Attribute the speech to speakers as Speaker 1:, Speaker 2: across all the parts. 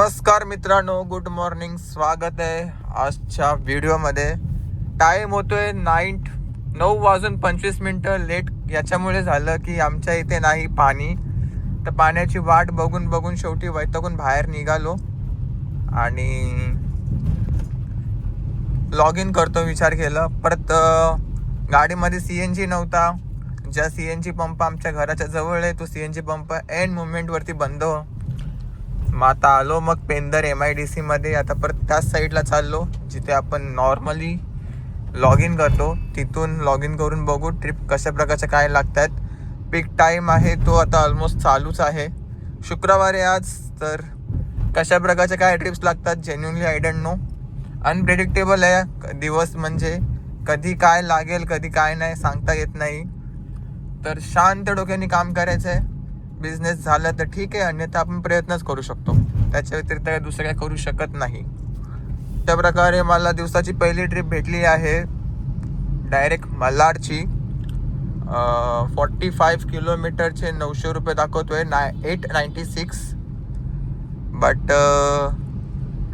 Speaker 1: नमस्कार मित्रांनो, good morning. स्वागत आहे आजच्या व्हिडिओमध्ये. टाईम होतोय 9:25 लेट. याच्यामुळे झालं की आमच्या इथे नाही पाणी, तर पाण्याची वाट बघून बघून शेवटी वैतागून बाहेर निघालो आणि लॉग इन करतो विचार केला. परत गाडीमध्ये CNG नव्हता. ज्या CNG पंप आमच्या घराच्या जवळ आहे तो CNG पंप एंड मुवमेंटवरती बंद. मग आता आलो मग पेंदर MIDC मध्ये. आता परत त्याच साईडला चाललो जिथे आपण नॉर्मली लॉग इन करतो, तिथून लॉग इन करून बघू ट्रिप कशा प्रकारच्या काय लागत आहेत. पीक टाईम आहे तो आता ऑलमोस्ट चालूच आहे. शुक्रवार आहे आज, तर कशा प्रकारच्या काय ट्रिप्स लागतात genuinely I don't know. Unpredictable आहे दिवस, म्हणजे कधी काय लागेल कधी काय नाही सांगता येत नाही. तर शांत डोक्याने काम करायचं आहे. बिझनेस झालं तर ठीक आहे, अन्यथा आपण प्रयत्नच करू शकतो. त्याच्या व्यतिरिक्त काय दुसरं काय करू शकत नाही. त्या प्रकारे मला दिवसाची पहिली ट्रिप भेटली आहे डायरेक्ट मल्हारची. 45 किलोमीटरचे 900 रुपये दाखवतोय, 896. बट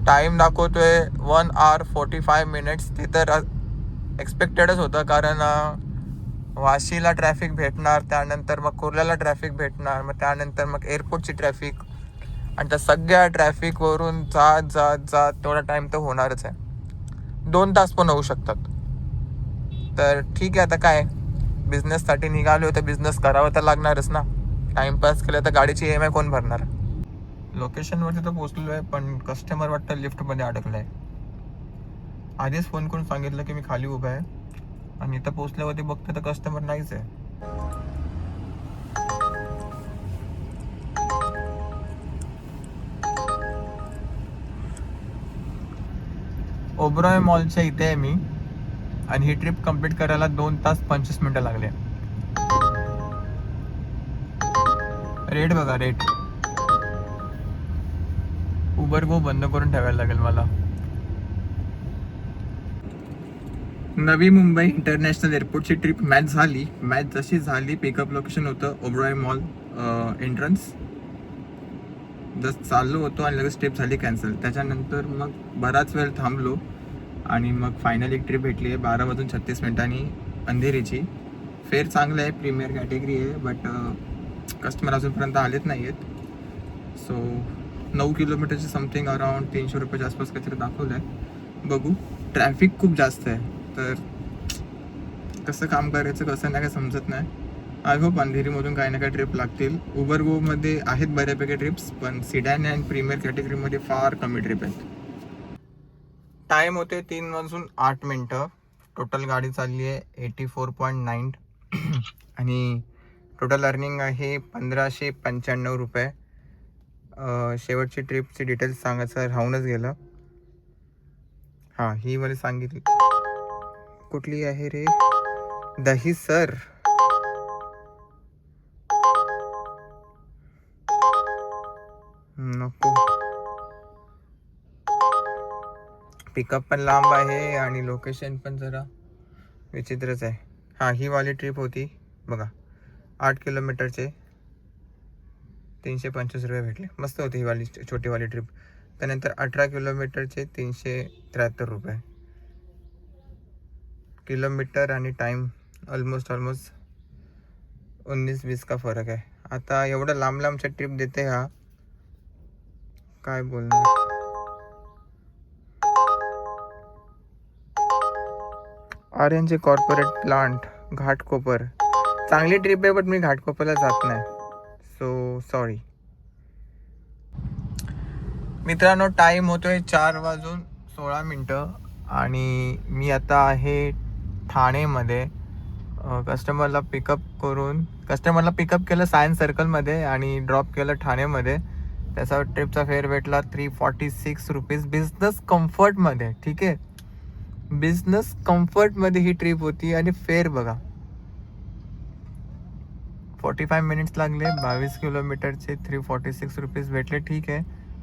Speaker 1: टाईम दाखवतोय 1 hour 45 minutes. ते तर एक्सपेक्टेडच होतं, कारण वाशीला ट्रॅफिक भेटणार, त्यानंतर मग कुर्ल्याला ट्रॅफिक भेटणार, मग त्यानंतर मग एअरपोर्टची ट्रॅफिक, आणि त्या सगळ्या ट्रॅफिकवरून जात तेवढा टाईम तर होणारच आहे. 2 तास पण होऊ शकतात. तर ठीक आहे, आता काय बिझनेससाठी निघालो तर बिझनेस करावं तर लागणारच ना. टाईमपास केलं तर गाडीची EMI कोण भरणार. लोकेशनवरती तर पोचलेलो आहे, पण कस्टमर वाटतं लिफ्टमध्ये अडकलं आहे. आधीच फोन करून सांगितलं की मी खाली उभा आहे, आणि इथं पोचल्यावरती बघते तर कस्टमर नाहीच आहे. ओबरॉय मॉलच्या इथे आहे मी, आणि ही ट्रिप कंप्लीट करायला 2 तास 25 मिनिटं लागले. रेट बघा, रेट. उबर गो बंद करून ठेवायला लागेल मला. Navi Mumbai international एअरपोर्टची trip match झाली. मॅच जशी झाली, पिकअप लोकेशन होतं ओबरॉय मॉल एंट्रन्स. जस्ट चाललो होतो आणि लगेच ट्रिप झाली कॅन्सल. त्याच्यानंतर मग बराच वेळ थांबलो आणि मग फायनली एक ट्रिप भेटली आहे 12:36 अंधेरीची. फेअर चांगलं आहे, प्रीमियर कॅटेगरी आहे, बट कस्टमर अजूनपर्यंत आलेच नाही आहेत. सो 9 किलोमीटरचे समथिंग अराउंड 300 रुपयाच्या आसपास काहीतरी दाखवलं आहे. बघू. ट्रॅफिक खूप जास्त आहे, तर कसं काम करायचं कसं नाही काय समजत नाही. आय होप अंधेरीमधून काही ना काही ट्रिप लागतील. उबर गोमध्ये आहेत बऱ्यापैकी ट्रिप्स, पण सिडॅन अँड प्रीमियर कॅटेगरीमध्ये फार कमी ट्रिप आहेत. टाईम होते 3:08. टोटल गाडी चालली आहे 84.9 आणि टोटल अर्निंग आहे 1595 रुपये. शेवटची ट्रिपची डिटेल्स सांगायचं राहूनच गेलं. हां, ही मला सांगितली. कुठली आहे रे? दहीसर. नको. पिकअप पण लांब आहे आणि लोकेशन पण जरा विचित्रच आहे. हां, ही वाली ट्रिप होती बघा, 8 किलोमीटरचे 325 रुपये भेटले. मस्त होती ही वाली छोटीवाली ट्रिप. त्यानंतर 18 किलोमीटरचे 373 रुपये किलोमीटर, आणि टाईम ऑलमोस्ट 19-20 का फरक आहे. आता एवढं लांब लांबच्या ट्रिप देते हा, काय बोलणार. आर्यनचे कॉर्पोरेट प्लांट घाटकोपर. चांगली ट्रिप आहे, बट मी घाटकोपरला जात नाही, सो सॉरी मित्रांनो. टाईम होतोय 4:16 आणि मी आता आहे ठाणेमध्ये. कस्टमरला पिकअप केलं सायन्स सर्कलमध्ये आणि ड्रॉप केलं ठाणेमध्ये. त्याचा ट्रिपचा फेअर भेटला 346 रुपीज बिझनेस कम्फर्टमध्ये. ठीक आहे, बिझनेस कम्फर्टमध्ये ही ट्रिप होती, आणि फेअर बघा 45 मिनिट्स लागले. 22 किलोमीटरचे 346 रुपीज भेटले. ठीक आहे,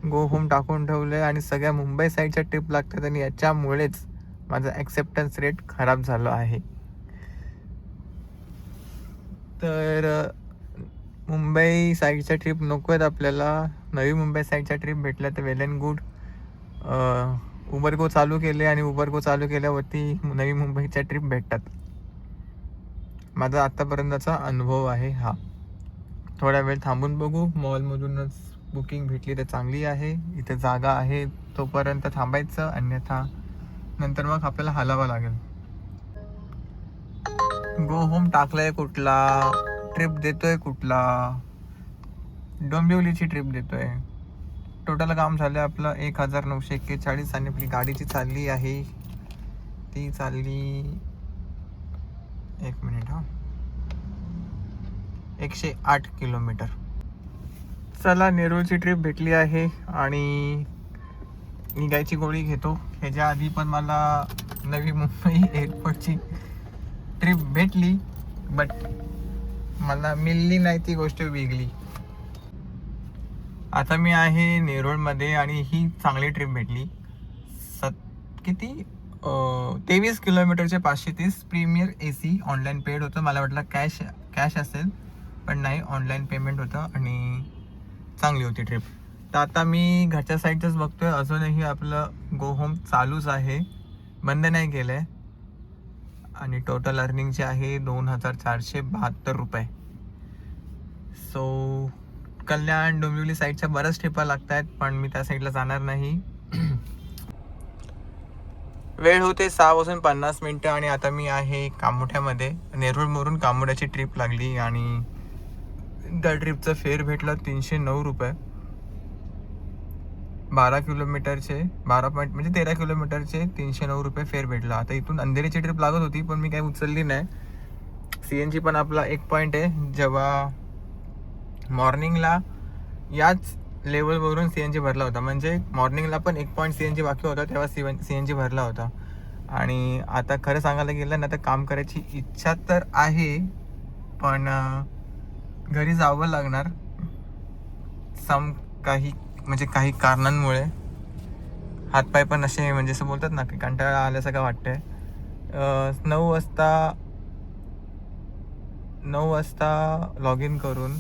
Speaker 1: गो होम टाकून ठेवले. आणि सगळ्या मुंबई साईडच्या ट्रिप लागतात, आणि याच्यामुळेच माझं ॲक्सेप्टन्स रेट खराब झालं आहे. तर मुंबई साईडच्या ट्रिप नको आहेत आपल्याला. नवी मुंबई साईडच्या ट्रिप भेटल्या तर वेल अँड गुड. उबर गो चालू केले आणि उबर गो चालू केल्यावरती नवी मुंबईच्या ट्रिप भेटतात. माझा आत्तापर्यंतचा अनुभव आहे हा. थोडा वेळ थांबून बघू, मॉलमधूनच बुकिंग भेटली तर चांगली आहे, इथे जागा आहे तोपर्यंत थांबायचं, अन्यथा नंतर मग आपल्याला हलावं लागेल. गो होम टाकलंय कुठला, ट्रिप देतोय कुठला, डोंबिवलीची ट्रिप देतोय. टोटल काम झालं आपलं 1941 आणि आपली गाडीची चालली आहे ती चालली 1 मिनिट 108 किलोमीटर. चला, नेरूळची ट्रिप भेटली आहे आणि निघायची गोळी घेतो. ह्याच्या आधी पण मला नवी मुंबई एअरपोर्टची ट्रिप भेटली, बट मला मिळली नाही ती गोष्ट वेगळी. आता मी आहे नेरूळमध्ये आणि ही चांगली ट्रिप भेटली. किती 23 किलोमीटरचे 530. प्रीमियर AC ऑनलाईन पेड होतं. मला वाटलं कॅश असेल, पण नाही, ऑनलाईन पेमेंट होतं आणि चांगली होती ट्रिप. तर आता मी घरच्या साईडचंच बघतोय, अजूनही आपलं गो होम चालूच आहे, बंद नाही केलं आहे. आणि टोटल अर्निंग जे आहे 2472 रुपये. सो कल्याण डोंबिवली साईडच्या बऱ्याच ट्रिपा लागत आहेत, पण मी त्या साईडला जाणार नाही. वेळ होते 6:50 आणि आता मी आहे कामोठ्यामध्ये. नेरूळवरून कामोठ्याची ट्रिप लागली आणि त्या ट्रिपचं फेअर भेटलं 309 रुपये. 12 किलोमीटरचे 13 किलोमीटरचे 309 रुपये फेअर भेटला. आता इथून अंधेरीची ट्रिप लागत होती, पण मी काही उचलली नाही. CNG पण आपला एक पॉईंट आहे, जेव्हा मॉर्निंगला याच लेवलवरून CNG भरला होता, म्हणजे मॉर्निंगला पण 1 पॉईंट CNG बाकी होता, तेव्हा CNG भरला होता. आणि आता खरं सांगायला गेलं ना तर काम करायची इच्छा तर आहे, पण घरी जावं लागणार काही कारणांमुळे. हातपाय पण असे म्हणजे असं बोलतात ना की कंटाळा आल्यासारखं वाटतंय. 9 वाजता लॉग इन करून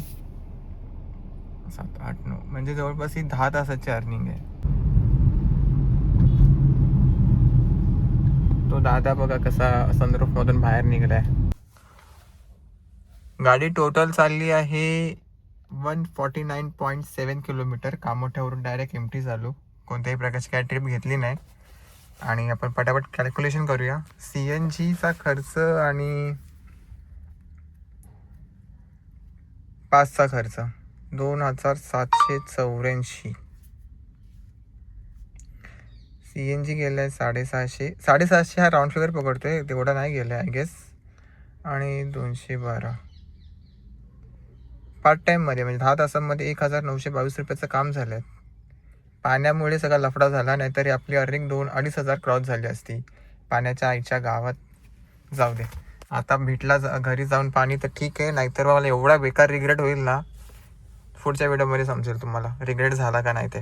Speaker 1: 7, 8, 9 म्हणजे जवळपास ही 10 तासाची अर्निंग आहे. तो दादा बघा कसा सनरूफमधून बाहेर निघालाय. गाडी टोटल चालली आहे 149.7 किलोमीटर. कामोठ्यावरून डायरेक्ट एमटी चालू, कोणत्याही प्रकारची काय ट्रिप घेतली नाही. आणि आपण पटापट कॅल्क्युलेशन करूया. CNGचा खर्च आणि पासचा खर्च 2784. CNG गेलाय 750 हा राऊंड फिगर पकडतोय, तेवढा नाही गेलाय आय गेस. आणि 212 पार्ट टाईममध्ये म्हणजे 10 तासांमध्ये 1922 रुपयाचं काम झालं. पाण्यामुळे सगळा लफडा झाला, नाहीतरी आपली अर्निंग 2-2.5 हजार क्रॉस झाली असती. पाण्याच्या आईच्या गावात जाऊ दे. आता भेटला घरी जाऊन पाणी तर ठीक आहे, नाहीतर मला एवढा बेकार रिग्रेट होईल ना, पुढच्या व्हिडिओमध्ये समजेल तुम्हाला रिग्रेट झाला का नाही ते.